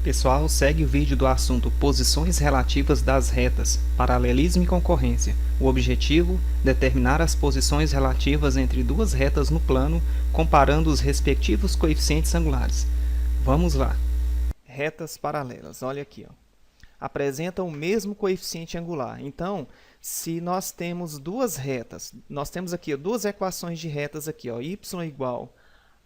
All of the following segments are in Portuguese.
Pessoal, segue o vídeo do assunto Posições relativas das retas, paralelismo e concorrência. O objetivo, determinar as posições relativas entre duas retas no plano, comparando os respectivos coeficientes angulares. Vamos lá. Retas paralelas, olha aqui, ó. Apresentam o mesmo coeficiente angular. Então, se nós temos duas retas, nós temos aqui duas equações de retas aqui, ó, y igual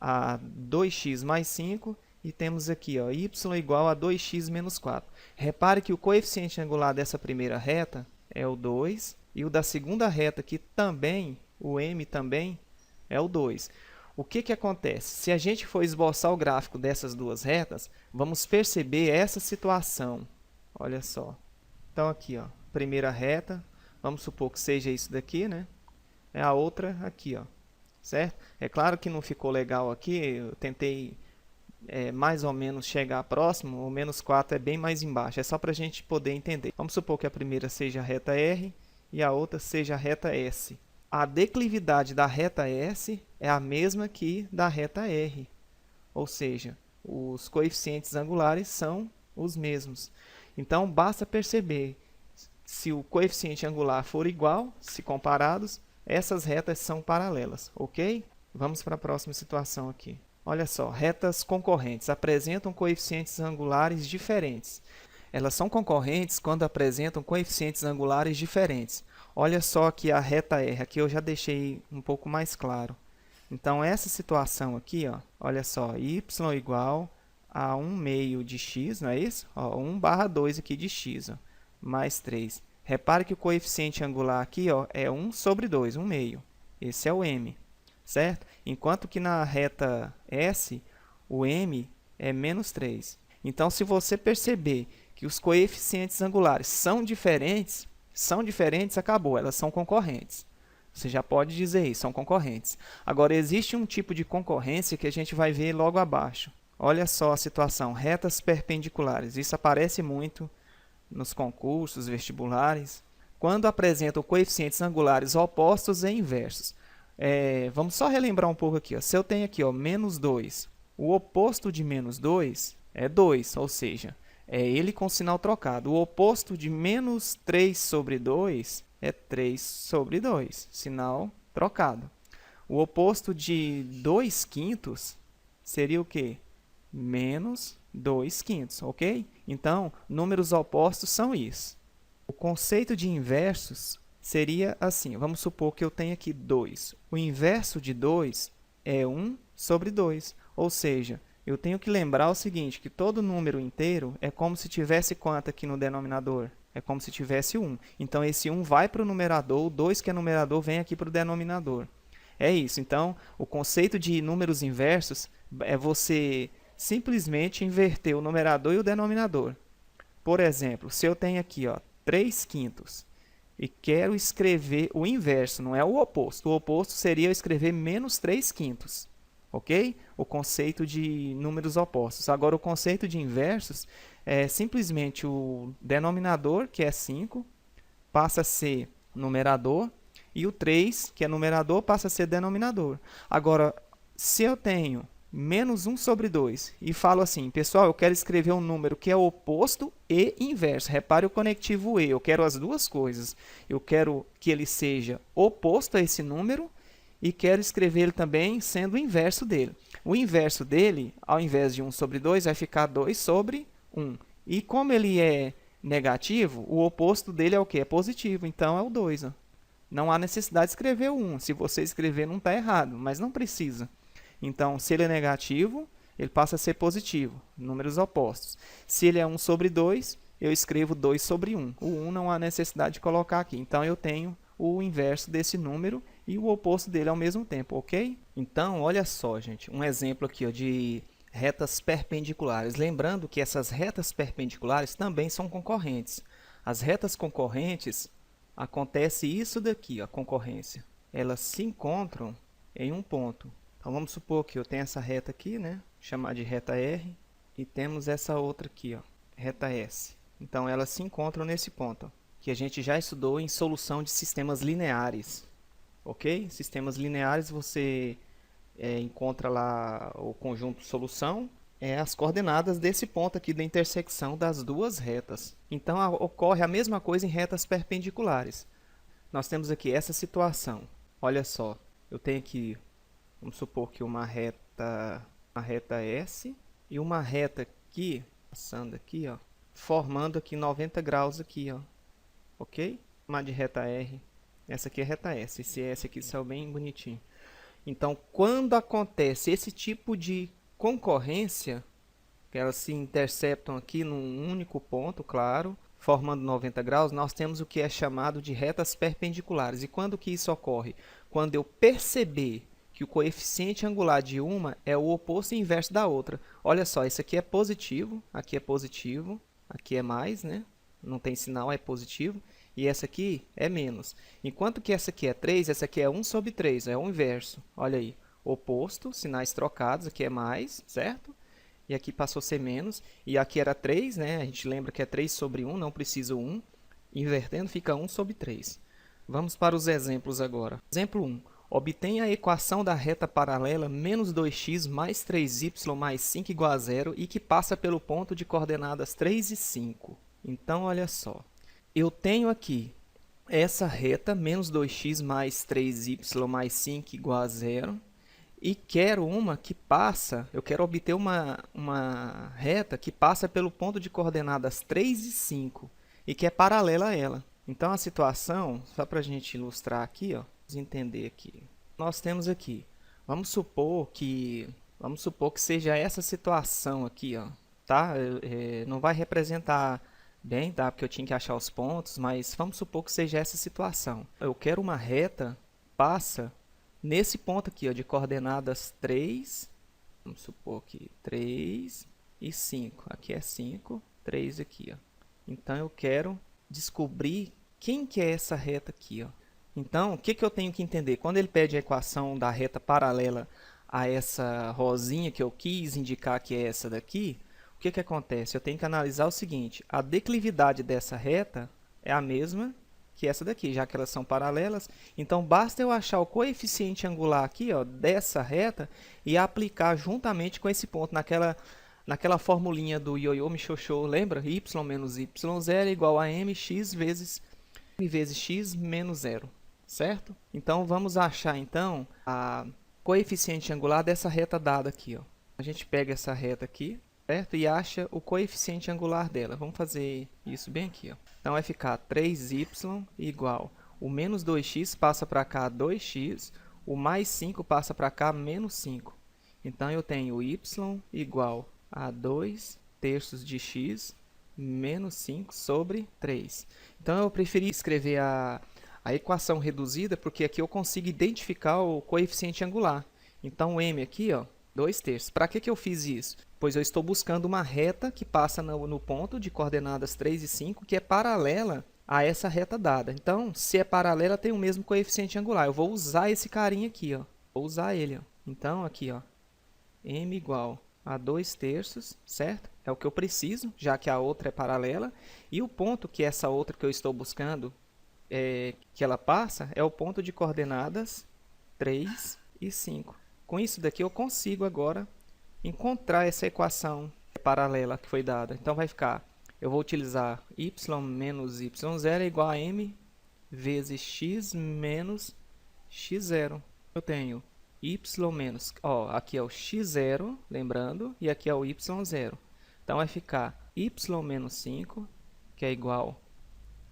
a 2x mais 5 e temos aqui ó, y igual a 2x menos 4. Repare que o coeficiente angular dessa primeira reta é o 2 e o da segunda reta aqui também, o m também, é o 2. O que acontece? Se a gente for esboçar o gráfico dessas duas retas, vamos perceber essa situação. Olha só. Então aqui, ó, primeira reta, vamos supor que seja isso daqui, né? É a outra aqui, ó. Certo? É claro que não ficou legal aqui, eu tentei mais ou menos chegar próximo, o menos 4 é bem mais embaixo, é só para a gente poder entender. Vamos supor que a primeira seja a reta R e a outra seja a reta S. A declividade da reta S é a mesma que da reta R, ou seja, os coeficientes angulares são os mesmos. Então, basta perceber, se o coeficiente angular for igual, se comparados, essas retas são paralelas, ok? Vamos para a próxima situação aqui. Olha só, retas concorrentes apresentam coeficientes angulares diferentes. Elas são concorrentes quando apresentam coeficientes angulares diferentes. Olha só aqui a reta R, aqui eu já deixei um pouco mais claro. Então, essa situação aqui, ó, olha só, y igual a 1 meio de x, não é isso? Ó, 1/2 aqui de x, ó, mais 3. Repare que o coeficiente angular aqui ó, é 1 sobre 2, 1 meio. Esse é o m, certo? Enquanto que na reta S, o m é menos 3. Então, se você perceber que os coeficientes angulares são diferentes, acabou, elas são concorrentes. Você já pode dizer isso, são concorrentes. Agora, existe um tipo de concorrência que a gente vai ver logo abaixo. Olha só a situação, retas perpendiculares. Isso aparece muito nos concursos vestibulares, quando apresentam coeficientes angulares opostos e inversos. Vamos só relembrar um pouco aqui. Ó. Se eu tenho aqui ó, menos 2, o oposto de menos 2 é 2, ou seja, é ele com sinal trocado. O oposto de menos 3 sobre 2 é 3 sobre 2, sinal trocado. O oposto de 2 quintos seria o quê? Menos 2 quintos, ok? Então, números opostos são isso. O conceito de inversos seria assim, vamos supor que eu tenho aqui 2. O inverso de 2 é 1 sobre 2, ou seja, eu tenho que lembrar o seguinte, que todo número inteiro é como se tivesse quanto aqui no denominador? É como se tivesse 1. Então, esse 1 vai para o numerador, o 2 que é numerador vem aqui para o denominador. É isso. Então, o conceito de números inversos é você simplesmente inverter o numerador e o denominador. Por exemplo, se eu tenho aqui ó, 3 quintos e quero escrever o inverso, não é o oposto. O oposto seria eu escrever menos 3 quintos. Ok? O conceito de números opostos. Agora, o conceito de inversos é simplesmente o denominador, que é 5, passa a ser numerador, e o 3, que é numerador, passa a ser denominador. Agora, se eu tenho menos 1 sobre 2 e falo assim, pessoal, eu quero escrever um número que é oposto e inverso. Repare o conectivo e, eu quero as duas coisas. Eu quero que ele seja oposto a esse número e quero escrever ele também sendo o inverso dele. O inverso dele, ao invés de 1 sobre 2, vai ficar 2 sobre 1. E como ele é negativo, o oposto dele é o quê? É positivo, então é o 2. Ó. Não há necessidade de escrever o 1. Se você escrever, não está errado, mas não precisa. Então, se ele é negativo, ele passa a ser positivo, números opostos. Se ele é 1 sobre 2, eu escrevo 2 sobre 1. O 1 não há necessidade de colocar aqui. Então, eu tenho o inverso desse número e o oposto dele ao mesmo tempo, ok? Então, olha só, gente, um exemplo aqui ó, de retas perpendiculares. Lembrando que essas retas perpendiculares também são concorrentes. As retas concorrentes, acontece isso daqui, a concorrência. Elas se encontram em um ponto. Então, vamos supor que eu tenho essa reta aqui, né? Chamar de reta R. E temos essa outra aqui, ó, reta S. Então, elas se encontram nesse ponto, ó, que a gente já estudou em solução de sistemas lineares. Ok? Sistemas lineares, você encontra lá o conjunto solução as coordenadas desse ponto aqui da intersecção das duas retas. Então, ocorre a mesma coisa em retas perpendiculares. Nós temos aqui essa situação. Olha só, eu tenho aqui, vamos supor que uma reta S e uma reta aqui, passando aqui, ó, formando aqui 90 graus aqui, ó. Ok? Uma de reta R. Essa aqui é reta S. Esse S aqui saiu bem bonitinho. Então, quando acontece esse tipo de concorrência, que elas se interceptam aqui num único ponto, claro, formando 90 graus, nós temos o que é chamado de retas perpendiculares. E quando que isso ocorre? Quando eu perceber que o coeficiente angular de uma é o oposto e inverso da outra. Olha só, esse aqui é positivo, aqui é mais, né? Não tem sinal, é positivo. E essa aqui é menos. Enquanto que essa aqui é 3, essa aqui é 1 sobre 3, é o inverso. Olha aí, oposto, sinais trocados, aqui é mais, certo? E aqui passou a ser menos, e aqui era 3, né? A gente lembra que é 3 sobre 1, não precisa 1. Invertendo, fica 1 sobre 3. Vamos para os exemplos agora. Exemplo 1. Obtenha a equação da reta paralela menos 2x mais 3y mais 5 igual a 0 e que passa pelo ponto de coordenadas 3 e 5. Então, olha só. Eu tenho aqui essa reta, menos 2x mais 3y mais 5 igual a 0. E quero uma que passa, eu quero obter uma reta que passa pelo ponto de coordenadas 3 e 5 e que é paralela a ela. Então, a situação, só para a gente ilustrar aqui, ó, vamos entender aqui. Nós temos aqui, vamos supor que seja essa situação aqui, ó, tá? Não vai representar bem, tá? Porque eu tinha que achar os pontos, mas vamos supor que seja essa situação. Eu quero uma reta que passa nesse ponto aqui, ó, de coordenadas 3, vamos supor que 3 e 5. Aqui é 5, 3 aqui, ó. Então, eu quero descobrir quem que é essa reta aqui, ó. Então, o que eu tenho que entender? Quando ele pede a equação da reta paralela a essa rosinha que eu quis indicar que é essa daqui, o que acontece? Eu tenho que analisar o seguinte, a declividade dessa reta é a mesma que essa daqui, já que elas são paralelas. Então, basta eu achar o coeficiente angular aqui, ó, dessa reta e aplicar juntamente com esse ponto naquela formulinha do ioiô michôchô, lembra? Y menos y0 é igual a mx vezes x menos 0, certo? Então, vamos achar, então, a coeficiente angular dessa reta dada aqui, ó. A gente pega essa reta aqui, certo? E acha o coeficiente angular dela. Vamos fazer isso bem aqui, ó. Então, vai ficar 3y igual, o menos 2x passa para cá 2x, o mais 5 passa para cá menos 5. Então, eu tenho y igual a 2 terços de x menos 5 sobre 3. Então, eu preferi escrever a equação reduzida, porque aqui eu consigo identificar o coeficiente angular. Então, o m aqui, ó, 2 terços. Para que eu fiz isso? Pois eu estou buscando uma reta que passa no ponto de coordenadas 3 e 5, que é paralela a essa reta dada. Então, se é paralela, tem o mesmo coeficiente angular. Eu vou usar esse carinha aqui, ó. Vou usar ele, ó. Então, aqui, ó, m igual a 2 terços, certo? É o que eu preciso, já que a outra é paralela. E o ponto que essa outra que eu estou buscando, que ela passa, é o ponto de coordenadas 3 e 5. Com isso daqui, eu consigo agora encontrar essa equação paralela que foi dada. Então, vai ficar, eu vou utilizar y menos y0 é igual a m vezes x menos x0. Eu tenho y menos, ó, aqui é o x0, lembrando, e aqui é o y0. Então, vai ficar y menos 5, que é igual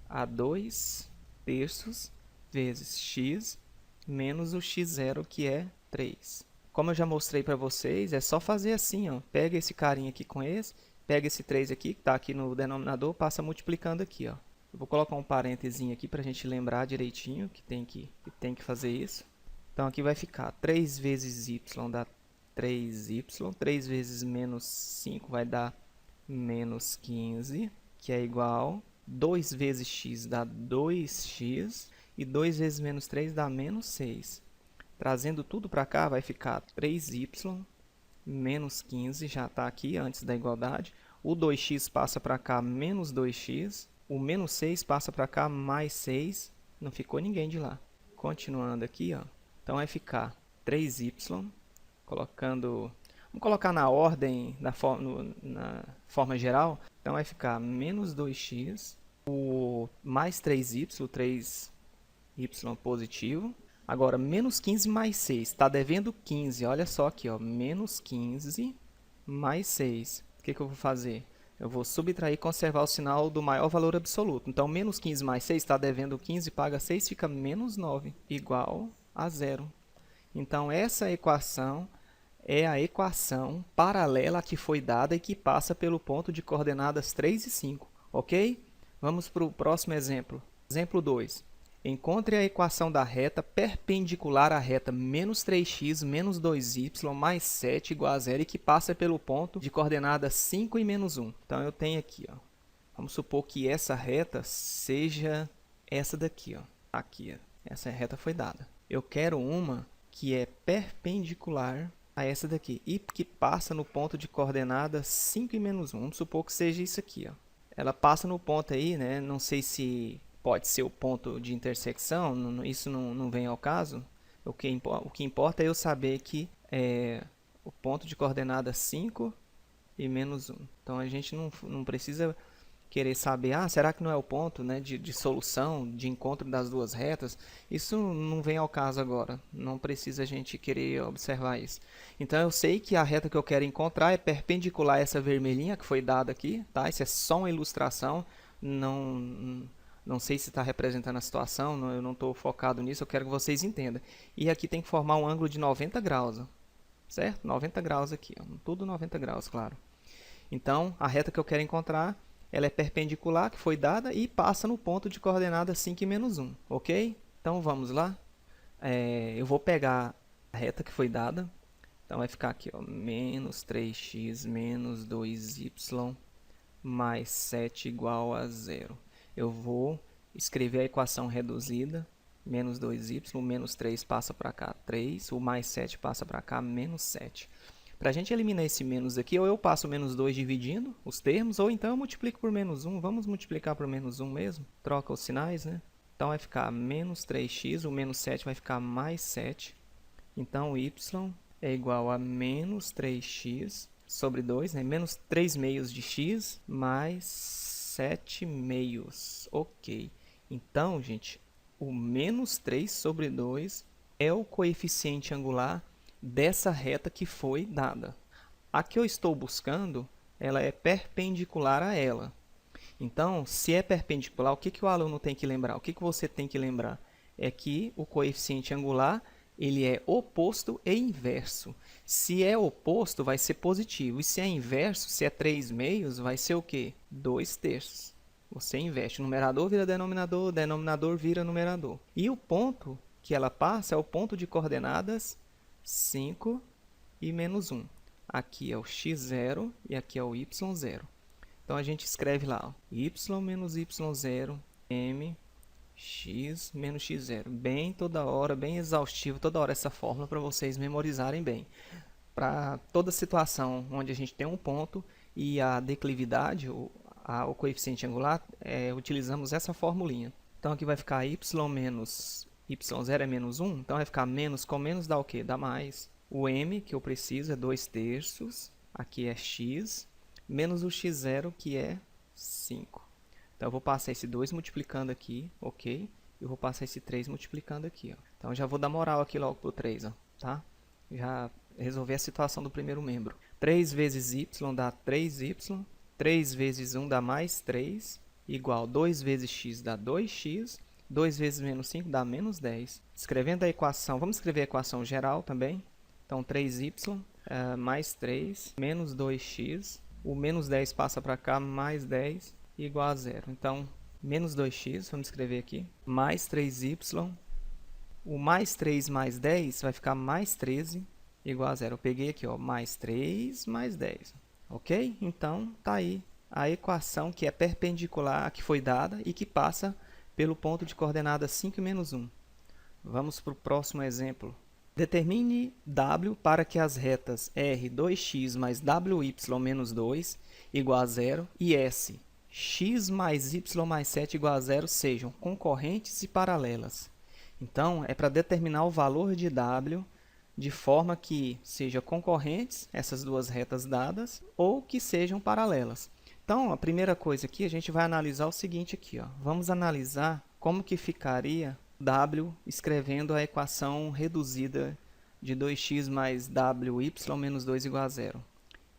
a 2 terços vezes x menos o x0, que é 3. Como eu já mostrei para vocês, é só fazer assim, ó. Pega esse carinha aqui com esse, pega esse 3 aqui, que está aqui no denominador, passa multiplicando aqui, ó. Eu vou colocar um parênteses aqui para a gente lembrar direitinho que tem que fazer isso. Então, aqui vai ficar 3 vezes y dá 3y, 3 vezes menos 5 vai dar menos 15, que é igual, 2 vezes x dá 2x, e 2 vezes menos 3 dá menos 6. Trazendo tudo para cá, vai ficar 3y menos 15, já está aqui antes da igualdade. O 2x passa para cá, menos 2x. O menos 6 passa para cá, mais 6. Não ficou ninguém de lá. Continuando aqui, ó. Então, vai ficar 3y, colocando... Vamos colocar na ordem, na forma geral. Então vai ficar menos 2x, o mais 3y, 3y positivo. Agora, menos 15 mais 6, está devendo 15, olha só aqui, ó, menos 15 mais 6. O que eu vou fazer? Eu vou subtrair e conservar o sinal do maior valor absoluto. Então, menos 15 mais 6 está devendo 15, paga 6, fica menos 9, igual a 0. Então, essa equação é a equação paralela à que foi dada e que passa pelo ponto de coordenadas 3 e 5, ok? Vamos para o próximo exemplo. Exemplo 2. Encontre a equação da reta perpendicular à reta menos 3x menos 2y mais 7 igual a 0 e que passa pelo ponto de coordenadas 5 e menos 1. Então, eu tenho aqui, ó, vamos supor que essa reta seja essa daqui. Ó. Aqui, ó, essa reta foi dada. Eu quero uma que é perpendicular a essa daqui e que passa no ponto de coordenadas 5 e menos 1. Vamos supor que seja isso aqui. Ó. Ela passa no ponto aí, né? Não sei se pode ser o ponto de intersecção, isso não vem ao caso. O que importa é eu saber que é o ponto de coordenadas 5 e menos 1. Então, a gente não precisa querer saber, será que não é o ponto, né, de solução, de encontro das duas retas? Isso não vem ao caso agora. Não precisa a gente querer observar isso. Então, eu sei que a reta que eu quero encontrar é perpendicular a essa vermelhinha que foi dada aqui. Tá? Isso é só uma ilustração. Não sei se está representando a situação, eu não estou focado nisso, eu quero que vocês entendam. E aqui tem que formar um ângulo de 90 graus, ó, certo? 90 graus aqui, ó, tudo 90 graus, claro. Então, a reta que eu quero encontrar, ela é perpendicular, que foi dada, e passa no ponto de coordenada 5 e menos 1, ok? Então, vamos lá. Eu vou pegar a reta que foi dada, então vai ficar aqui, ó, menos 3x menos 2y mais 7 igual a 0. Eu vou escrever a equação reduzida, menos 2y, o menos 3 passa para cá, 3, o mais 7 passa para cá, menos 7. Para a gente eliminar esse menos aqui, ou eu passo o menos 2 dividindo os termos, ou então eu multiplico por menos 1. Vamos multiplicar por menos 1 mesmo? Troca os sinais, né? Então, vai ficar menos 3x, o menos 7 vai ficar mais 7. Então, y é igual a menos 3x sobre 2, né? Menos 3 meios de x mais 7 meios. Ok. Então, gente, o menos 3 sobre 2 é o coeficiente angular dessa reta que foi dada. A que eu estou buscando, ela é perpendicular a ela. Então, se é perpendicular, o que o aluno tem que lembrar? O que você tem que lembrar? É que o coeficiente angular ele é oposto e inverso. Se é oposto, vai ser positivo. E se é inverso, se é 3 meios, vai ser o quê? 2 terços. Você inverte. Numerador vira denominador, denominador vira numerador. E o ponto que ela passa é o ponto de coordenadas 5 e menos 1. Aqui é o x0 e aqui é o y0. Então, a gente escreve lá, ó, y menos y0, m x menos x0. Bem toda hora, bem exaustivo, toda hora essa fórmula para vocês memorizarem bem. Para toda situação onde a gente tem um ponto e a declividade, o coeficiente angular, utilizamos essa formulinha. Então, aqui vai ficar y menos y0 é menos 1, então vai ficar menos com menos dá o quê? Dá mais. O m, que eu preciso, é 2 terços, aqui é x, menos o x0, que é 5. Então, eu vou passar esse 2 multiplicando aqui, ok? Eu vou passar esse 3 multiplicando aqui, ó. Então, já vou dar moral aqui logo para o 3, ó, tá? Já resolvi a situação do primeiro membro. 3 vezes y dá 3y, 3 vezes 1 dá mais 3, igual 2 vezes x dá 2x, 2 vezes menos 5 dá menos 10. Escrevendo a equação, vamos escrever a equação geral também. Então, 3y mais 3 menos 2x, o menos 10 passa para cá, mais 10, igual a 0. Então, menos 2x, vamos escrever aqui, mais 3y, o mais 3 mais 10 vai ficar mais 13, igual a 0. Eu peguei aqui, ó, mais 3 mais 10, ok? Então, tá aí a equação que é perpendicular à que foi dada e que passa pelo ponto de coordenadas 5 e menos 1. Vamos para o próximo exemplo. Determine W para que as retas R 2x mais WY menos 2 igual a 0 e S x mais y mais 7 igual a 0 sejam concorrentes e paralelas. Então, é para determinar o valor de W de forma que sejam concorrentes, essas duas retas dadas, ou que sejam paralelas. Então, a primeira coisa aqui, a gente vai analisar o seguinte aqui, ó. Vamos analisar como que ficaria w escrevendo a equação reduzida de 2x mais wy menos 2 igual a zero.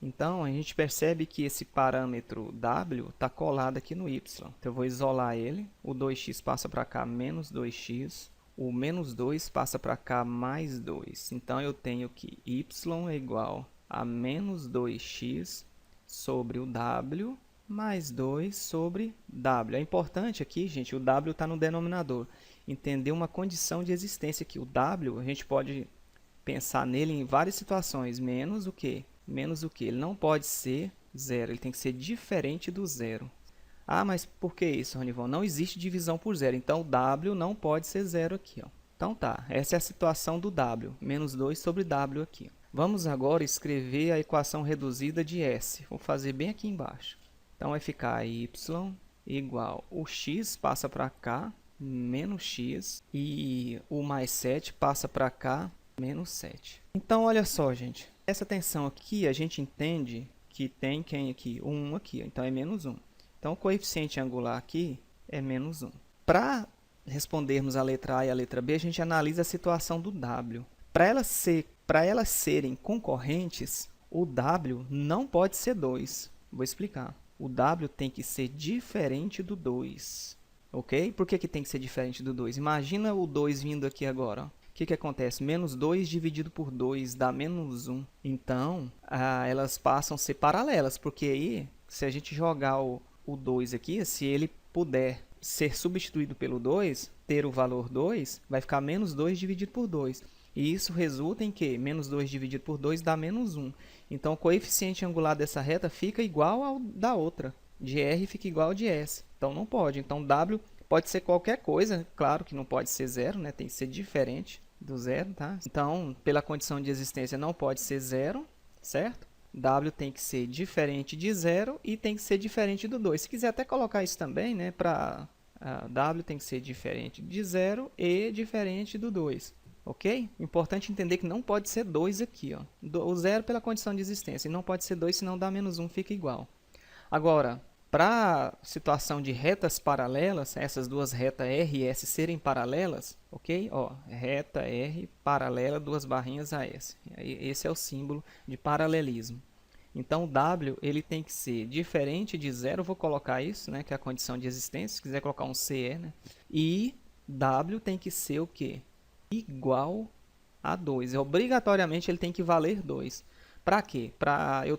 Então, a gente percebe que esse parâmetro w está colado aqui no y. Então, eu vou isolar ele. O 2x passa para cá, menos 2x. O menos 2 passa para cá, mais 2. Então, eu tenho que y é igual a menos 2x sobre o w mais 2 sobre w. É importante aqui, gente, o w está no denominador. Entender uma condição de existência aqui. O w, a gente pode pensar nele em várias situações. Menos o quê? Menos o que? Ele não pode ser zero, ele tem que ser diferente do zero. Ah, mas por que isso, Ronivon? Não existe divisão por zero, então o w não pode ser zero aqui. Ó. Então tá, essa é a situação do w, menos 2 sobre w aqui. Vamos agora escrever a equação reduzida de s. Vou fazer bem aqui embaixo. Então vai ficar y igual, o x passa para cá, menos x, e o mais 7 passa para cá, menos 7. Então, olha só, gente. Essa tensão aqui, a gente entende que tem quem aqui? 1 aqui. Então, é menos 1. Então, o coeficiente angular aqui é menos 1. Para respondermos a letra A e a letra B, a gente analisa a situação do W. Para elas serem concorrentes, o W não pode ser 2. Vou explicar. O W tem que ser diferente do 2. Ok? Por que tem que ser diferente do 2? Imagina o 2 vindo aqui agora, ó. O que acontece? Menos 2 dividido por 2 dá menos 1. Então, elas passam a ser paralelas, porque aí, se a gente jogar o 2 aqui, se ele puder ser substituído pelo 2, ter o valor 2, vai ficar menos 2 dividido por 2. E isso resulta em que? Menos 2 dividido por 2 dá menos 1. Então, o coeficiente angular dessa reta fica igual ao da outra. De R fica igual ao de S. Então, não pode. Então, W pode ser qualquer coisa. Claro que não pode ser zero, né? Tem que ser diferente do zero, tá? Então, pela condição de existência, não pode ser zero, certo? W tem que ser diferente de zero e tem que ser diferente do 2. Se quiser até colocar isso também, né? Para W tem que ser diferente de zero e diferente do 2. Ok? Importante entender que não pode ser 2 aqui, ó. O zero pela condição de existência. E não pode ser 2, senão dá menos 1, fica igual. Agora, para a situação de retas paralelas, essas duas retas R e S serem paralelas, ok? Ó, reta R paralela, duas barrinhas a S. Esse é o símbolo de paralelismo. Então, o W ele tem que ser diferente de zero, vou colocar isso, né, que é a condição de existência, se quiser colocar um CE, né? E W tem que ser o quê? Igual a 2. Obrigatoriamente ele tem que valer 2. Para quê? Para eu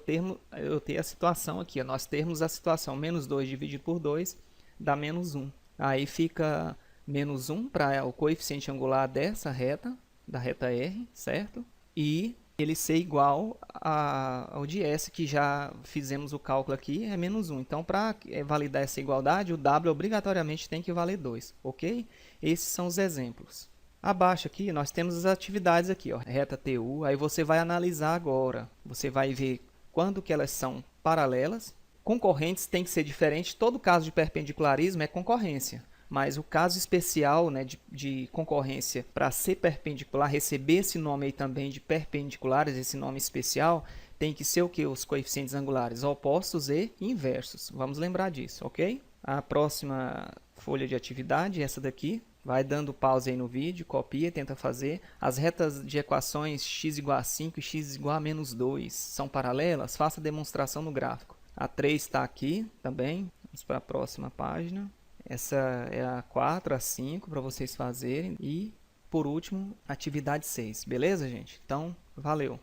ter a situação aqui. Ó. Nós termos a situação menos 2 dividido por 2 dá menos 1. Aí fica menos 1 para o coeficiente angular dessa reta, da reta R, certo? E ele ser igual ao de S, que já fizemos o cálculo aqui, é menos 1. Então, para validar essa igualdade, o W obrigatoriamente tem que valer 2, ok? Esses são os exemplos. Abaixo aqui, nós temos as atividades aqui, ó, reta TU, aí você vai analisar agora. Você vai ver quando que elas são paralelas. Concorrentes tem que ser diferente, todo caso de perpendicularismo é concorrência. Mas o caso especial, né, de concorrência para ser perpendicular, receber esse nome aí também de perpendiculares, esse nome especial, tem que ser o que? Os coeficientes angulares opostos e inversos. Vamos lembrar disso, ok? A próxima folha de atividade, essa daqui. Vai dando pause aí no vídeo, copia, tenta fazer. As retas de equações x igual a 5 e x igual a menos 2 são paralelas? Faça a demonstração no gráfico. A 3 está aqui também. Vamos para a próxima página. Essa é a 4, a 5 para vocês fazerem. E, por último, atividade 6. Beleza, gente? Então, valeu!